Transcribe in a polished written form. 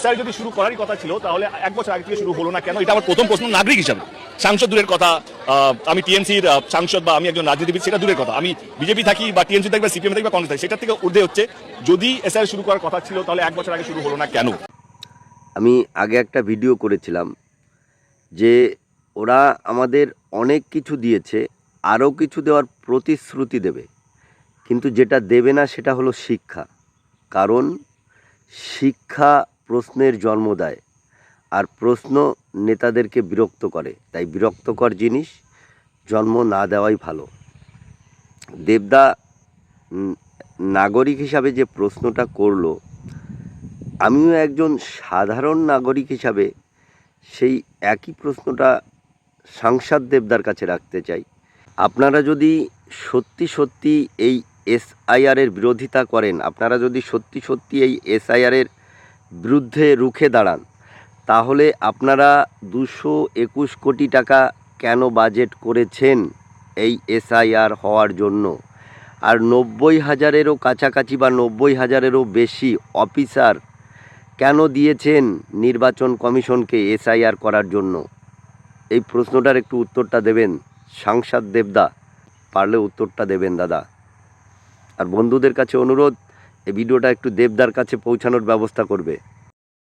Sir যদি শুরু করারই কথা ছিল তাহলে এক বছর আগে থেকে শুরু হলো না কেন? এটা আমার প্রথম প্রশ্ন নাগরিক হিসাবে। সাংসদ দূরের কথা, আমি টিএমসির সাংসদ বা আমি একজন রাজনীতিবিদ সেটা দূরের কথা, আমি বিজেপি থাকি বা টিএমসি থাকি বা সিপিএম থাকি বা কংগ্রেস থাকি, সেটা থেকে ঊর্ধ্বে হচ্ছে যদি এসআইআর শুরু করার কথা ছিল তাহলে এক বছর আগে শুরু হলো না কেন? আমি আগে একটা ভিডিও করেছিলাম যে ওরা আমাদের অনেক কিছু দিয়েছে, আরও কিছু দেওয়ার প্রতিশ্রুতি দেবে, কিন্তু যেটা দেবে না সেটা হলো শিক্ষা। কারণ শিক্ষা প্রশ্নের জন্ম দেয়, আর প্রশ্ন নেতাদেরকে বিরক্ত করে। তাই বিরক্তকর জিনিস জন্ম না দেওয়াই ভালো। দেবদা নাগরিক হিসাবে যে প্রশ্নটা করলো, আমিও একজন সাধারণ নাগরিক হিসাবে সেই একই প্রশ্নটা সাংসদ দেবদার কাছে রাখতে চাই। আপনারা যদি সত্যি সত্যি এই এসআইআরের বিরোধিতা করেন, আপনারা যদি সত্যি সত্যি এই এসআইআরের বিরুদ্ধে রুখে দাঁড়ান, তাহলে আপনারা 221 কোটি টাকা কেন বাজেট করেছেন এই এসআইআর হওয়ার জন্য? আর 90,000-এরও কাছাকাছি বা 90,000-এরও বেশি অফিসার কেন দিয়েছেন নির্বাচন কমিশনকে এসআইআর করার জন্য? এই প্রশ্নটার একটু উত্তরটা দেবেন সাংসদ দেবদা, পারলে উত্তরটা দেবেন দাদা। আর বন্ধুদের কাছে অনুরোধ, এই ভিডিওটা একটু দেবদার কাছে পৌঁছানোর ব্যবস্থা করবে।